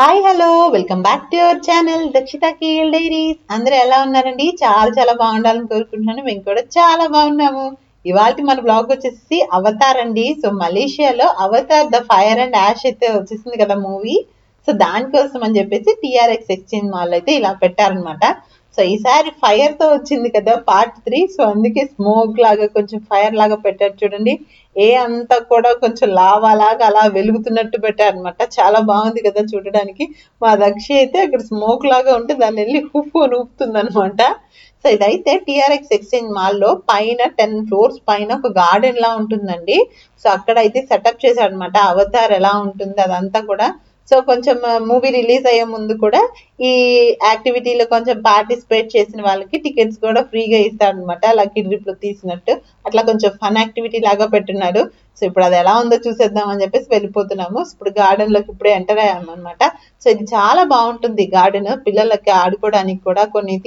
Hi hello welcome back to your channel Dakshitha KL diaries. అందరూ ఎలా ఉన్నారండి? చాలా చాలా బాగుండాలని కోరుకుంటున్నాను. మేము కూడా చాలా బాగున్నాము. ఇవాళ మన బ్లాగ్ వచ్చేసి అవతార్ అండి. సో మలేషియాలో Avatar the fire and ash అయితే వచ్చేసింది కదా మూవీ. సో దానికోసం అని చెప్పేసి టిఆర్ఎక్స్ ఎక్స్చేంజ్ మాల్ అయితే ఇలా పెట్టారనమాట. సో ఈసారి ఫైర్ తో వచ్చింది కదా పార్ట్ 3. సో అందుకే స్మోక్ లాగా కొంచెం ఫైర్ లాగా పెట్టారు చూడండి. అంతా కూడా కొంచెం లావా లాగా అలా వెలుగుతున్నట్టు పెట్టారు అనమాట. చాలా బాగుంది కదా చూడడానికి. మా దక్షి అయితే అక్కడ స్మోక్ లాగా ఉంటే దాన్ని వెళ్ళి హుఫ్ అని ఊపుతుంది అనమాట. సో ఇదైతే టిఆర్ఎక్స్ ఎక్స్చేంజ్ మాల్ లో పైన 10 floors పైన ఒక గార్డెన్ లా ఉంటుందండి. సో అక్కడ అయితే సెటప్ చేశాడు అనమాట. అవతార్ ఎలా ఉంటుంది అదంతా కూడా. సో కొంచెం మూవీ రిలీజ్ అయ్యే ముందు కూడా ఈ యాక్టివిటీలో కొంచెం పార్టిసిపేట్ చేసిన వాళ్ళకి టికెట్స్ కూడా ఫ్రీగా ఇస్తాడు అనమాట. లక్కీ డ్రిప్ లో తీసినట్టు అట్లా కొంచెం ఫన్ యాక్టివిటీ లాగా పెట్టున్నారు. సో ఇప్పుడు అది ఎలా ఉందో చూసేద్దాం అని చెప్పేసి వెళ్ళిపోతున్నాము. ఇప్పుడు గార్డెన్ లోకి ఇప్పుడే ఎంటర్ అయ్యాము అనమాట. సో ఇది చాలా బాగుంటుంది గార్డెన్. పిల్లలకి ఆడుకోవడానికి కూడా కొన్ని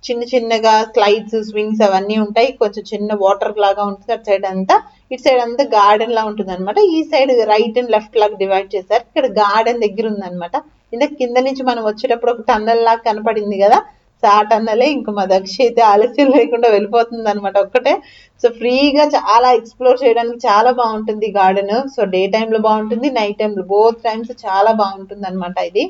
చిన్న చిన్నగా స్లైడ్స్ స్వింగ్స్ అవన్నీ ఉంటాయి. కొంచెం చిన్న వాటర్ లాగా ఉంటుంది అటు సైడ్ అంతా. ఇటు సైడ్ అంతా గార్డెన్ లా ఉంటుంది అనమాట. ఈ సైడ్ రైట్ అండ్ లెఫ్ట్ లాగా డివైడ్ చేశారు. ఇక్కడ గార్డెన్ దగ్గర ఉంది అనమాట. ఇందాక కింద నుంచి మనం వచ్చేటప్పుడు ఒక టన్నల్ లాగా కనపడింది కదా. సో ఆ టన్నలే ఇంకా మా దక్షి అయితే ఆలస్యం లేకుండా వెళ్ళిపోతుంది అనమాట ఒక్కటే. సో ఫ్రీగా చాలా ఎక్స్ప్లోర్ చేయడానికి చాలా బాగుంటుంది గార్డెన్. సో డే టైమ్ లో బాగుంటుంది, నైట్ టైమ్ లో బోత్ టైమ్స్ చాలా బాగుంటుంది అనమాట ఇది.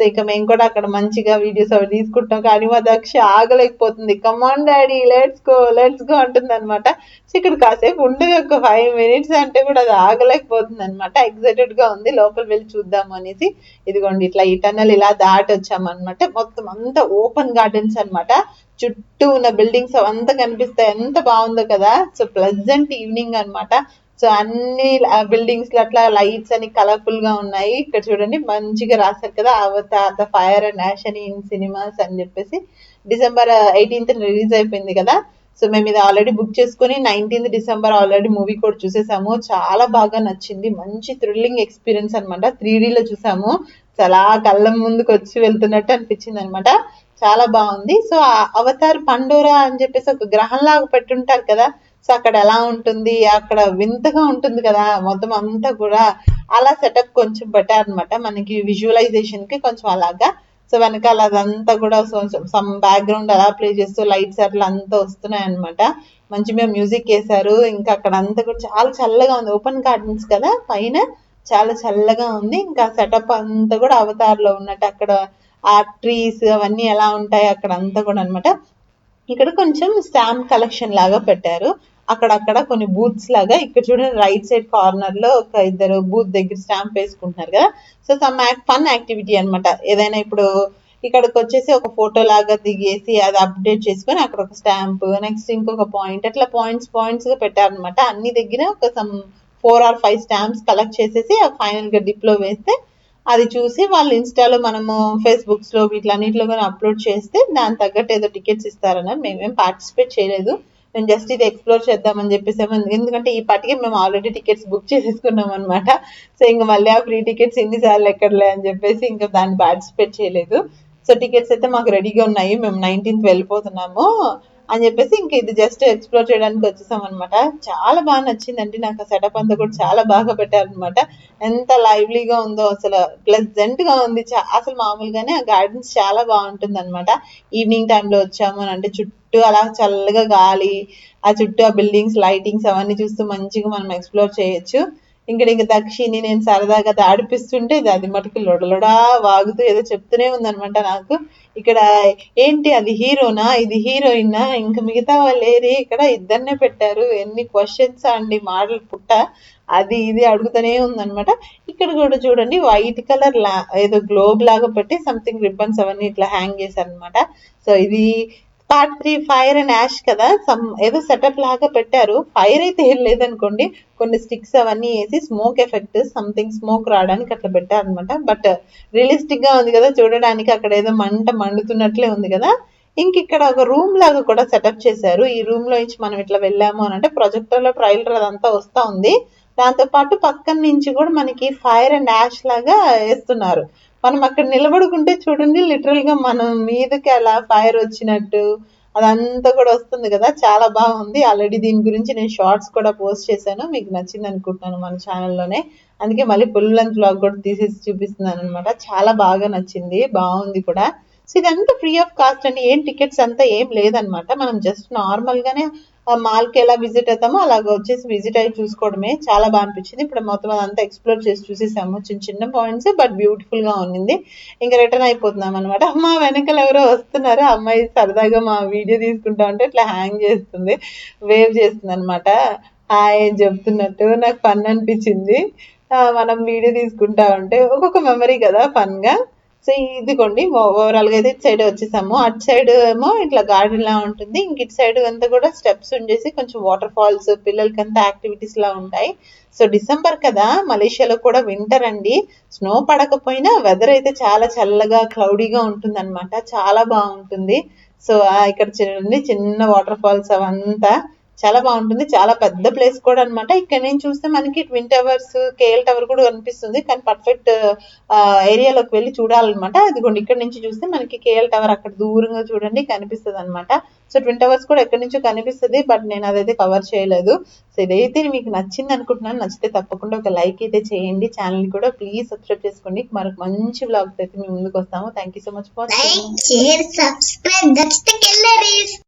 సో ఇక మేము కూడా అక్కడ మంచిగా వీడియోస్ అవి తీసుకుంటాం. కానీ మా Daksha ఆగలేకపోతుంది. Come on daddy let's go అంటుంది అనమాట. సో ఇక్కడ కాసేపు ఉండదు, ఒక 5 minutes అంటే కూడా అది ఆగలేకపోతుంది అనమాట. ఎక్సైటెడ్ గా ఉంది లోపల వెళ్ళి చూద్దాము అనేసి. ఇదిగోండి ఇట్లా ఈ టన్నల్ ఇలా దాటి వచ్చామన్నమాట. మొత్తం అంతా ఓపెన్ గార్డెన్స్ అనమాట. చుట్టూ ఉన్న బిల్డింగ్స్ అవంతా కనిపిస్తాయి. ఎంత బాగుందో కదా. సో ప్లెజెంట్ ఈవినింగ్ అనమాట. సో అన్ని బిల్డింగ్స్ లో అట్లా లైట్స్ అని కలర్ఫుల్ గా ఉన్నాయి. ఇక్కడ చూడండి మంచిగా రాశారు కదా Avatar the fire and Ash అని ఇన్ సినిమాస్ అని చెప్పేసి. December 18th రిలీజ్ అయిపోయింది కదా. సో మేము ఇది ఆల్రెడీ బుక్ చేసుకుని 19th December ఆల్రెడీ మూవీ కూడా చూసేసాము. చాలా బాగా నచ్చింది. మంచి థ్రిల్లింగ్ ఎక్స్పీరియన్స్ అనమాట. 3D లో చూసాము. చాలా కళ్ళ ముందుకు వచ్చి వెళ్తున్నట్టు అనిపించింది అనమాట. చాలా బాగుంది. సో ఆ అవతార్ పండోరా అని చెప్పేసి ఒక గ్రహం లాగా పెట్టుంటారు కదా. సో అక్కడ ఎలా ఉంటుంది, అక్కడ వింతగా ఉంటుంది కదా మొత్తం అంతా కూడా. అలా సెటప్ కొంచెం బెటర్ అనమాట మనకి విజువలైజేషన్ కి కొంచెం అలాగా. సో వెనకాల అదంతా కూడా సమ్ బ్యాక్గ్రౌండ్ అలా ప్లే చేస్తూ లైట్స్ అట్లా అంతా వస్తున్నాయి అనమాట. మంచిగా మ్యూజిక్ వేశారు. ఇంకా అక్కడ అంతా కూడా చాలా చల్లగా ఉంది. ఓపెన్ గార్డెన్స్ కదా పైన, చాలా చల్లగా ఉంది. ఇంకా సెటప్ అంతా కూడా అవతార్ లో ఉన్నట్టు అక్కడ ఆ ట్రీస్ అవన్నీ ఎలా ఉంటాయి అక్కడ అంతా కూడా అనమాట. ఇక్కడ కొంచెం స్టాంప్ కలెక్షన్ లాగా పెట్టారు. అక్కడక్కడ కొన్ని బూత్స్ లాగా. ఇక్కడ చూడండి రైట్ సైడ్ కార్నర్ లో ఒక ఇద్దరు బూత్ దగ్గర స్టాంప్ వేసుకుంటున్నారు కదా. సో సమ్ ఫన్ యాక్టివిటీ అనమాట. ఏదైనా ఇప్పుడు ఇక్కడికి వచ్చేసి ఒక ఫోటో లాగా దిగేసి అది అప్డేట్ చేసుకొని అక్కడ ఒక స్టాంప్, నెక్స్ట్ ఇంకొక పాయింట్, అట్లా పాయింట్స్ పాయింట్స్ గా పెట్టారనమాట. అన్ని దగ్గర ఒక సమ్ 4 or 5 స్టాంప్స్ కలెక్ట్ చేసేసి ఫైనల్ గా డిప్ లో వేస్తే అది చూసి వాళ్ళు ఇన్స్టాలో మనము ఫేస్బుక్స్ లో వీటిలన్నిటిలో కానీ అప్లోడ్ చేస్తే దాని తగ్గట్టు ఏదో టికెట్స్ ఇస్తారన్నారు. మేమేం పార్టిసిపేట్ చేయలేదు. మేము జస్ట్ ఇది ఎక్స్ప్లోర్ చేద్దామని చెప్పేసాము. ఎందుకంటే ఈ పాటికి మేము ఆల్రెడీ టికెట్స్ బుక్ చేసేసుకున్నాం అనమాట. సో ఇంకా మళ్ళీ ఆ ఫ్రీ టికెట్స్ ఎన్నిసార్లు ఎక్కడలే అని చెప్పేసి ఇంకా దాన్ని పార్టిసిపేట్ చేయలేదు. సో టికెట్స్ అయితే మాకు రెడీగా ఉన్నాయి. మేము 19th వెళ్ళిపోతున్నాము అని చెప్పేసి ఇంకా ఇది జస్ట్ ఎక్స్ప్లోర్ చేయడానికి వచ్చేసాం అనమాట. చాలా బాగా నచ్చిందండి నాకు. ఆ సెటప్ అంతా కూడా చాలా బాగా పెట్టారనమాట. ఎంత లైవ్లీగా ఉందో అసలు. ప్లెజెంట్ గా ఉంది. అసలు మామూలుగానే ఆ గార్డెన్స్ చాలా బాగుంటుంది అనమాట. ఈవినింగ్ టైంలో వచ్చాము అని అంటే చుట్టూ అలా చల్లగా గాలి, ఆ చుట్టూ ఆ బిల్డింగ్స్ లైటింగ్స్ అవన్నీ చూస్తూ మంచిగా మనం ఎక్స్ప్లోర్ చేయొచ్చు. ఇంక దక్షిణి నేను సరదాగా ఆడిపిస్తుంటే అది మటుకు లొడలొడా వాగుతూ ఏదో చెప్తూనే ఉందనమాట నాకు. ఇక్కడ ఏంటి అది హీరోనా, ఇది హీరోయినా, ఇంకా మిగతా వాళ్ళు ఏరి, ఇక్కడ ఇద్దరినే పెట్టారు, ఎన్ని క్వశ్చన్స్ అండి మాటలు పుట్ట. అది ఇది అడుగుతూనే ఉందనమాట. ఇక్కడ కూడా చూడండి వైట్ కలర్ ఏదో గ్లోబ్ లాగా పెట్టి సంథింగ్ రిబ్బన్స్ అవన్నీ ఇట్లా హ్యాంగ్ చేశారనమాట. సో ఇది పార్ట్ 3 ఫైర్ అండ్ యాష్ కదా. ఏదో సెటప్ లాగా పెట్టారు. ఫైర్ అయితే ఏం లేదనుకోండి. కొన్ని స్టిక్స్ అవన్నీ వేసి స్మోక్ ఎఫెక్ట్ సంథింగ్ స్మోక్ రావడానికి అట్లా పెట్టారనమాట. బట్ రియలిస్టిక్ గా ఉంది కదా చూడడానికి. అక్కడ ఏదో మంట మండుతున్నట్లే ఉంది కదా. ఇంక ఇక్కడ ఒక రూమ్ లాగా కూడా సెటప్ చేశారు. ఈ రూమ్ లో నుంచి మనం ఇట్లా వెళ్ళాము అని అంటే ప్రొజెక్టర్ లో ట్రైలర్ అదంతా వస్తా ఉంది. దాంతో పాటు పక్కన నుంచి కూడా మనకి ఫైర్ అండ్ యాష్ లాగా వేస్తున్నారు. మనం అక్కడ నిలబడుకుంటే చూడండి లిటరల్ గా మనం మీదకి అలా ఫైర్ వచ్చినట్టు అదంతా కూడా వస్తుంది కదా, చాలా బాగుంది. ఆల్రెడీ దీని గురించి నేను షార్ట్స్ కూడా పోస్ట్ చేశాను, మీకు నచ్చింది అనుకుంటున్నాను మన ఛానల్లోనే. అందుకే మళ్ళీ ఫుల్ లెంత్ వ్లాగ్ కూడా తీసేసి చూపిస్తున్నాను అనమాట. చాలా బాగా నచ్చింది, బాగుంది కూడా. సో ఇదంతా ఫ్రీ ఆఫ్ కాస్ట్ అండి, ఏం టికెట్స్ అంతా ఏం లేదనమాట. మనం జస్ట్ నార్మల్ గానే మాల్కి ఎలా విజిట్ అవుతామో అలాగ వచ్చేసి విజిట్ అయ్యి చూసుకోవడమే. చాలా బాగా అనిపించింది. ఇప్పుడు మొత్తం అదంతా ఎక్స్ప్లోర్ చేసి చూసేసాము, చిన్న చిన్న పాయింట్స్, బట్ బ్యూటిఫుల్ గా ఉన్నింది. ఇంకా రిటర్న్ అయిపోతున్నాం అనమాట. మా వెనకాల ఎవరో వస్తున్నారు, అమ్మాయి సరదాగా మా వీడియో తీసుకుంటా ఉంటే ఇట్లా హ్యాంగ్ చేస్తుంది, వేవ్ చేస్తుంది అనమాట, హాయ్ అని చెప్తున్నట్టు. నాకు ఫన్ అనిపించింది. మనం వీడియో తీసుకుంటా ఉంటే ఒక్కొక్క మెమరీ కదా ఫన్ గా. సో ఇదిగోండి, ఓవరాల్ గా అయితే ఇటు సైడ్ వచ్చేసాము. అటు సైడ్ ఏమో ఇట్లా గార్డెన్ లా ఉంటుంది, ఇంక ఇటు సైడ్ అంతా కూడా స్టెప్స్ ఉండేసి కొంచెం వాటర్ ఫాల్స్, పిల్లలకి అంతా యాక్టివిటీస్ లా ఉంటాయి. సో డిసెంబర్ కదా, మలేషియాలో కూడా వింటర్ అండి. స్నో పడకపోయినా వెదర్ అయితే చాలా చల్లగా క్లౌడీగా ఉంటుంది అనమాట, చాలా బాగుంటుంది. సో ఇక్కడ చూడండి చిన్న వాటర్ ఫాల్స్ అవంతా చాలా బాగుంటుంది. చాలా పెద్ద ప్లేస్ కూడా అనమాట. ఇక్కడ నుంచి చూస్తే మనకి ట్విన్ టవర్స్, కేఎల్ టవర్ కూడా కనిపిస్తుంది, కానీ పర్ఫెక్ట్ ఏరియాలోకి వెళ్ళి చూడాలన్నమాట. అదిగోండి ఇక్కడ నుంచి చూస్తే మనకి కేఎల్ టవర్ అక్కడ దూరంగా చూడండి కనిపిస్తుంది అనమాట. సో ట్విన్ టవర్స్ కూడా ఎక్కడి నుంచో కనిపిస్తుంది, బట్ నేను అదైతే కవర్ చేయలేదు. సో ఇదైతే మీకు నచ్చింది అనుకుంటున్నాను. నచ్చితే తప్పకుండా ఒక లైక్ అయితే చేయండి, ఛానల్ కూడా ప్లీజ్ సబ్స్క్రైబ్ చేసుకోండి. మరొక మంచి వ్లాగ్స్ అయితే మేము ముందుకు వస్తాము. Thank you so much for watching. Like, share, subscribe. That's the killer is.